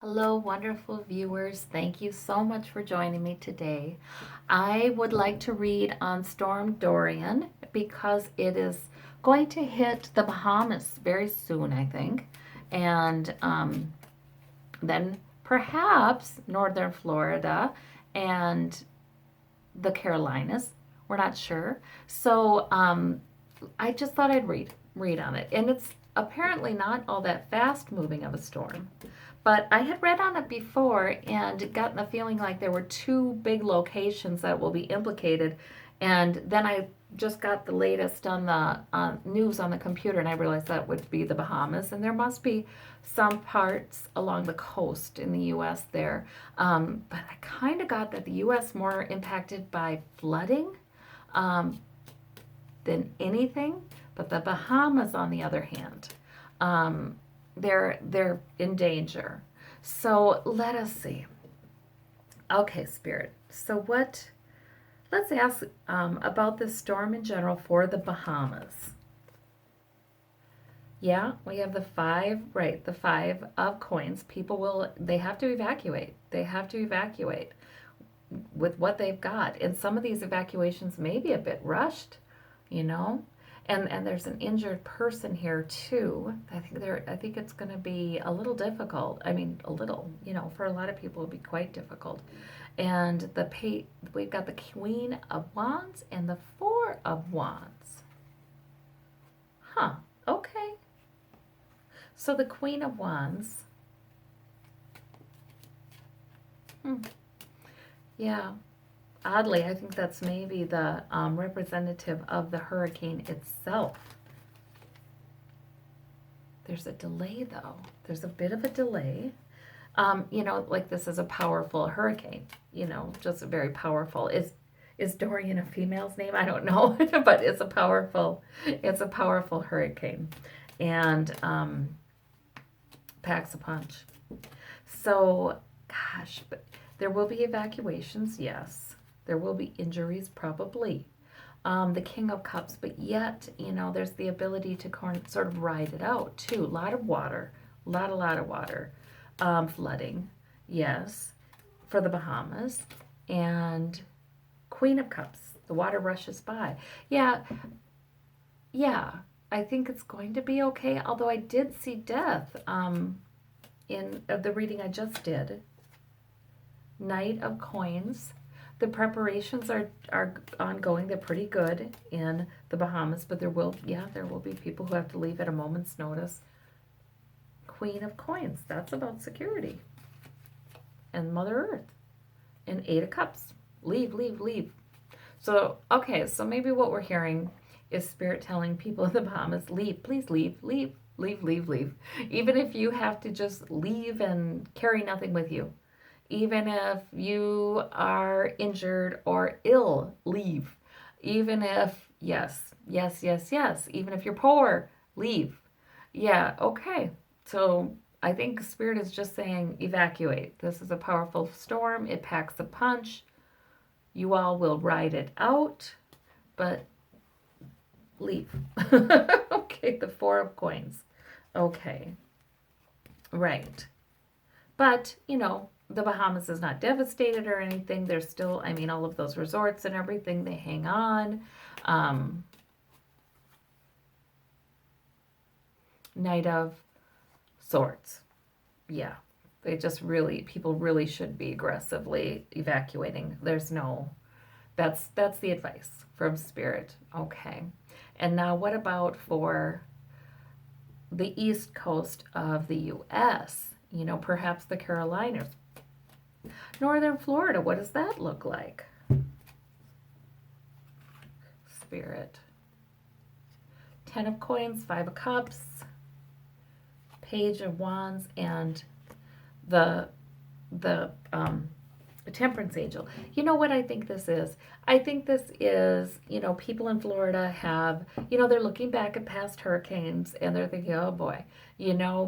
Hello, wonderful viewers. Thank you so much for joining me today. I would like to read on Storm Dorian because it is going to hit the Bahamas very soon, I think. And then perhaps northern Florida and the Carolinas. We're not sure. So I just thought I'd read on it. And it's apparently not all that fast moving of a storm. But I had read on it before and gotten the feeling like there were two big locations that will be implicated. And then I just got the latest on the news on the computer, and I realized that would be the Bahamas. And there must be some parts along the coast in the U.S. there. But I kind of got that the U.S. more impacted by flooding um, than anything. But the Bahamas, on the other hand, they're in danger. So let us see. Okay, Spirit. So what? Let's ask about this storm in general for the Bahamas. Yeah, we have the five, right? The five of coins. They have to evacuate. They have to evacuate with what they've got. And some of these evacuations may be a bit rushed, you know. And there's an injured person here too. I think it's going to be a little difficult. I mean, a little, for a lot of people it'll be quite difficult. And we've got the Queen of Wands and the Four of Wands. Huh. Okay. So the Queen of Wands. Hmm. Yeah. Oddly, I think that's maybe the representative of the hurricane itself. There's a delay, though. There's a bit of a delay. Like this is a powerful hurricane. Just very powerful. Is Dorian a female's name? I don't know, but it's a powerful hurricane, and packs a punch. So, gosh, but there will be evacuations, yes. There will be injuries, probably. The King of Cups, but yet, there's the ability to sort of ride it out, too. A lot of water, a lot of water. Flooding, yes, for the Bahamas. And Queen of Cups, the water rushes by. Yeah, yeah, I think it's going to be okay, although I did see death in the reading I just did. Knight of Coins. The preparations are ongoing. They're pretty good in the Bahamas, but there will be people who have to leave at a moment's notice. Queen of Coins. That's about security and Mother Earth. And Eight of Cups. Leave, leave, leave. So, okay, so maybe what we're hearing is Spirit telling people in the Bahamas, leave, please leave, leave, leave, leave, leave. Even if you have to just leave and carry nothing with you. Even if you are injured or ill, leave. Even if, yes, yes, yes, yes. Even if you're poor, leave. Yeah, okay. So I think Spirit is just saying evacuate. This is a powerful storm. It packs a punch. You all will ride it out, but leave. Okay, the Four of Coins. Okay, right. But, the Bahamas is not devastated or anything. There's still, I mean, all of those resorts and everything, they hang on. Um, Knight of Swords. Yeah. People really should be aggressively evacuating. That's the advice from Spirit. Okay. And now what about for the east coast of the U.S.? Perhaps the Carolinas. Northern Florida, what does that look like? Spirit. Ten of Coins, Five of Cups, Page of Wands, and the the Temperance Angel. You know what I think this is? I think this is, people in Florida have, they're looking back at past hurricanes and they're thinking, oh boy,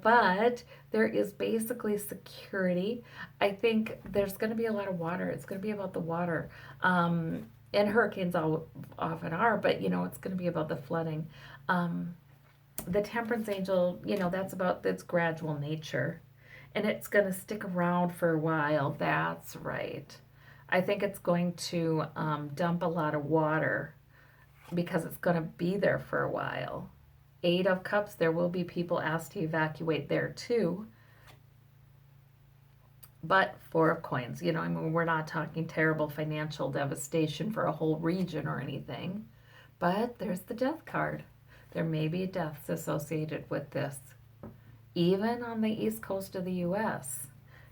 but there is basically security. I think there's going to be a lot of water. It's going to be about the water. And hurricanes all often are, but, it's going to be about the flooding. The Temperance Angel, that's about its gradual nature. And it's going to stick around for a while. That's right. I think it's going to dump a lot of water because it's going to be there for a while. Eight of Cups, there will be people asked to evacuate there too. But Four of Coins, you know, I mean, we're not talking terrible financial devastation for a whole region or anything. But there's the Death card. There may be deaths associated with this, even on the east coast of the U.S.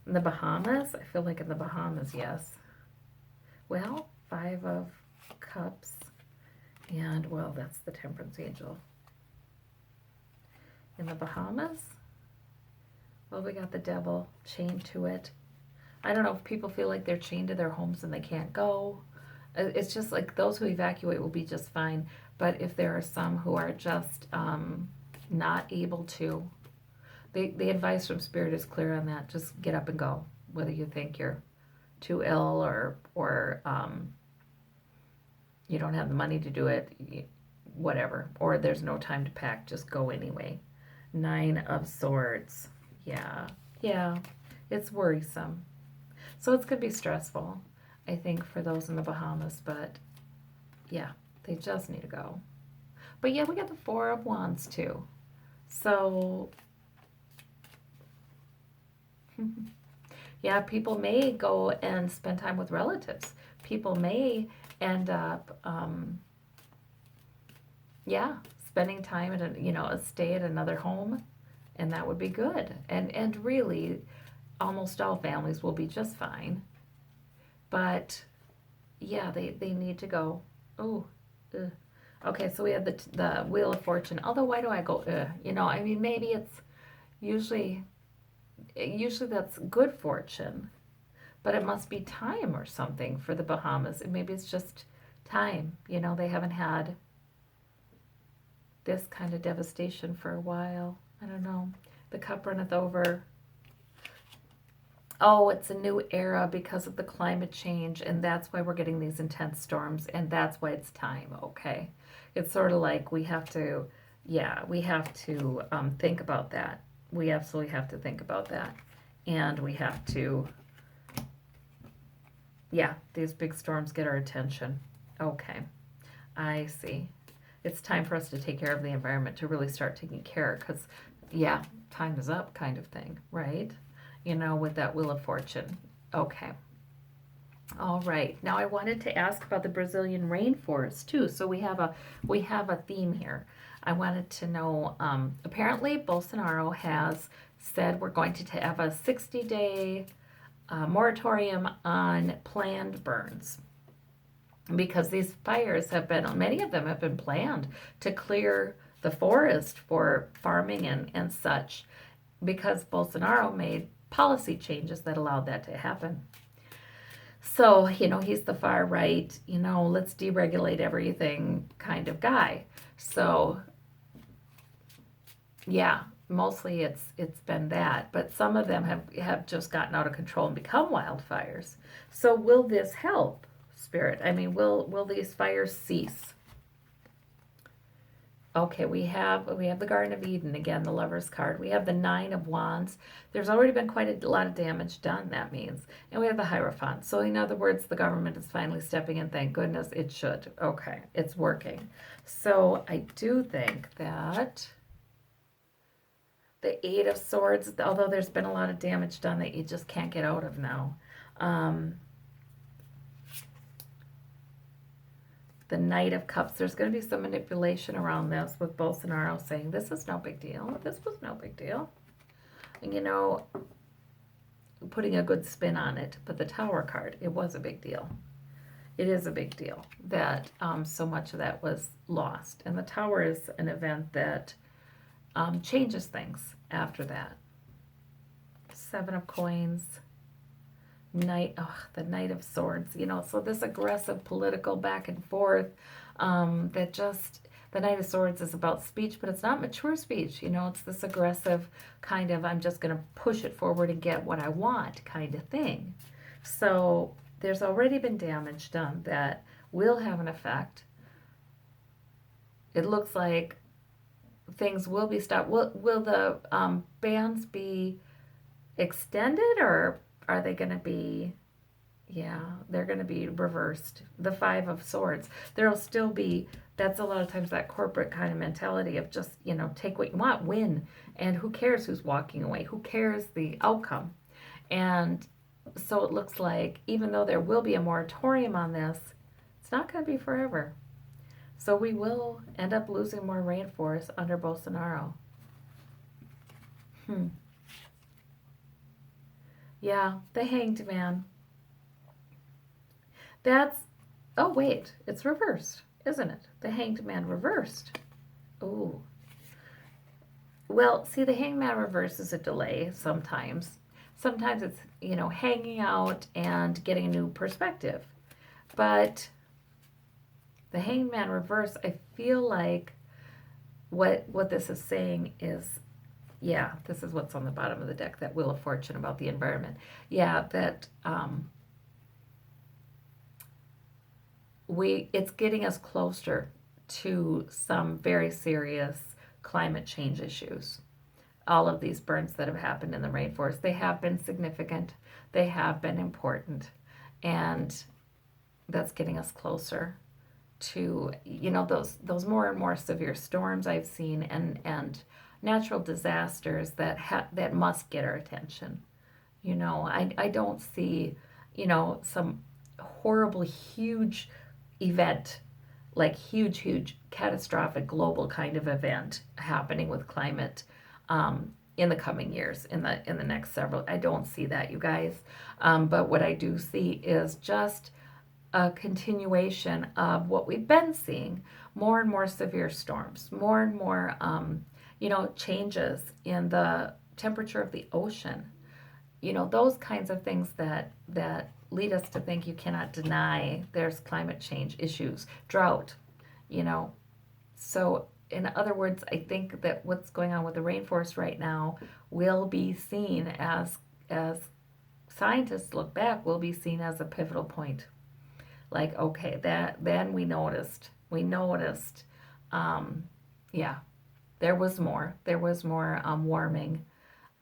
In the Bahamas, I feel like in the Bahamas, yes. Well, Five of Cups, and well, that's the Temperance Angel. In the Bahamas, well, we got the Devil chained to it. I don't know if people feel like they're chained to their homes and they can't go. It's just like those who evacuate will be just fine. But if there are some who are just not able to, the advice from Spirit is clear on that. Just get up and go, whether you think you're too ill or you don't have the money to do it, whatever. Or there's no time to pack, just go anyway. Nine of Swords. Yeah, it's worrisome. So it's going to be stressful, I think, for those in the Bahamas. But yeah, they just need to go. But yeah, we got the Four of Wands too. So yeah, people may go and spend time with relatives. People may end up, yeah, spending time at a stay at another home, and that would be good. And really, almost all families will be just fine. But yeah, they need to go. Oh, okay. So we have the Wheel of Fortune. Although, why do I go? I mean, maybe it's usually that's good fortune, but it must be time or something for the Bahamas. And maybe it's just time. They haven't had this kind of devastation for a while. I don't know. The Cup runneth over. Oh, it's a new era because of the climate change, and that's why we're getting these intense storms, and that's why it's time, okay? It's sort of like we have to think about that. We absolutely have to think about that. And we have to, these big storms get our attention. Okay, I see. It's time for us to take care of the environment, to really start taking care, because, time is up kind of thing, right? With that Wheel of Fortune. Okay. All right. Now I wanted to ask about the Brazilian rainforest too. So we have a theme here. I wanted to know. Apparently, Bolsonaro has said we're going to have a 60-day moratorium on planned burns because these fires many of them have been planned to clear the forest for farming and such, because Bolsonaro made policy changes that allowed that to happen. So, he's the far right, let's deregulate everything kind of guy. So, yeah, mostly it's been that. But some of them have just gotten out of control and become wildfires. So will this help, Spirit? I mean, will these fires cease? Okay, we have the Garden of Eden, again, the Lover's card. We have the Nine of Wands. There's already been quite a lot of damage done, that means. And we have the Hierophant. So in other words, the government is finally stepping in. Thank goodness it should. Okay, it's working. So I do think that the Eight of Swords, although there's been a lot of damage done that you just can't get out of now. The Knight of Cups, there's going to be some manipulation around this with Bolsonaro saying this is no big deal. This was no big deal. And, putting a good spin on it. But the Tower card, it was a big deal. It is a big deal that so much of that was lost. And the Tower is an event that changes things after that. Seven of Coins. The Knight of Swords, so this aggressive political back and forth, the Knight of Swords is about speech, but it's not mature speech, it's this aggressive kind of, I'm just going to push it forward and get what I want kind of thing. So there's already been damage done that will have an effect. It looks like things will be stopped. Will the bans be extended, or are they going to be, yeah, they're going to be reversed. The Five of Swords. There'll still be, that's a lot of times that corporate kind of mentality of just, take what you want, win. And who cares who's walking away? Who cares the outcome? And so it looks like even though there will be a moratorium on this, it's not going to be forever. So we will end up losing more rainforest under Bolsonaro. Hmm. Yeah, the Hanged Man. That's, oh wait, it's reversed, isn't it? The Hanged Man reversed. Oh. Well, see, the Hanged Man reverse is a delay sometimes. Sometimes it's, hanging out and getting a new perspective. But the Hanged Man reverse, I feel like what this is saying is, yeah, this is what's on the bottom of the deck, that Wheel of Fortune about the environment. Yeah, that it's getting us closer to some very serious climate change issues. All of these burns that have happened in the rainforest, they have been significant, they have been important, and that's getting us closer to, those more and more severe storms I've seen, and natural disasters that must get our attention. I don't see, some horrible huge event, like huge catastrophic global kind of event happening with climate in the coming years, in the next several. I don't see that, you guys. But what I do see is just a continuation of what we've been seeing: more and more severe storms, more and more changes in the temperature of the ocean. Those kinds of things that lead us to think you cannot deny there's climate change issues, drought, So, in other words, I think that what's going on with the rainforest right now will be seen as scientists look back, will be seen as a pivotal point. Like, okay, that then we noticed, yeah, there was more warming.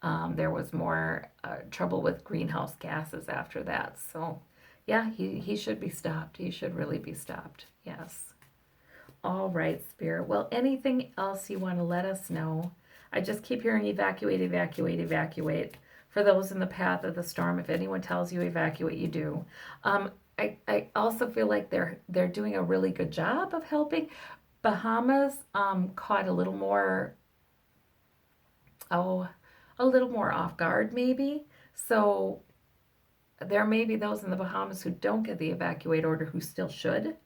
There was more trouble with greenhouse gases after that. So, yeah, he should be stopped. He should really be stopped. Yes. All right, Spirit. Well, anything else you want to let us know? I just keep hearing evacuate, evacuate, evacuate. For those in the path of the storm, if anyone tells you evacuate, you do. I also feel like they're doing a really good job of helping. Bahamas caught a little more, a little more off guard maybe. So there may be those in the Bahamas who don't get the evacuate order who still should.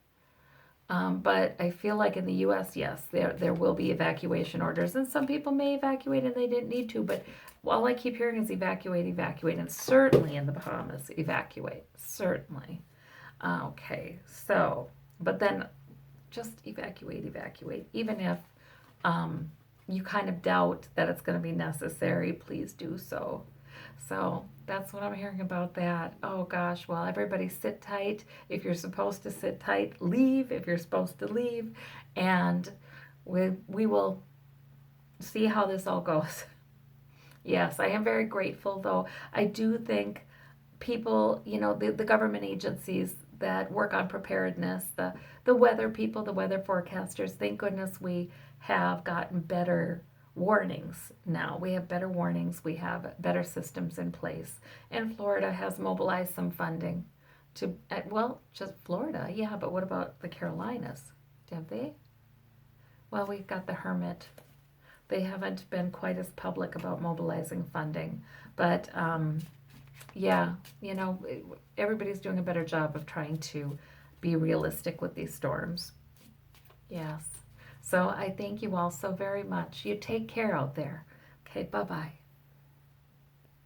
But I feel like in the U.S., yes, there will be evacuation orders, and some people may evacuate and they didn't need to. But all I keep hearing is evacuate, evacuate, and certainly in the Bahamas, evacuate, certainly. Okay, so, but then just evacuate, evacuate. Even if you kind of doubt that it's going to be necessary, please do so. So that's what I'm hearing about that. Oh gosh, well, everybody sit tight. If you're supposed to sit tight, leave if you're supposed to leave. And we will see how this all goes. Yes, I am very grateful, though. I do think people, the government agencies that work on preparedness, the weather people, the weather forecasters, thank goodness we have gotten better warnings now. We have better warnings. We have better systems in place. And Florida has mobilized some funding to, well, just Florida, yeah, but what about the Carolinas? Have they? Well, we've got the Hermit. They haven't been quite as public about mobilizing funding, but yeah, everybody's doing a better job of trying to be realistic with these storms. Yes. So I thank you all so very much. You take care out there. Okay, bye-bye.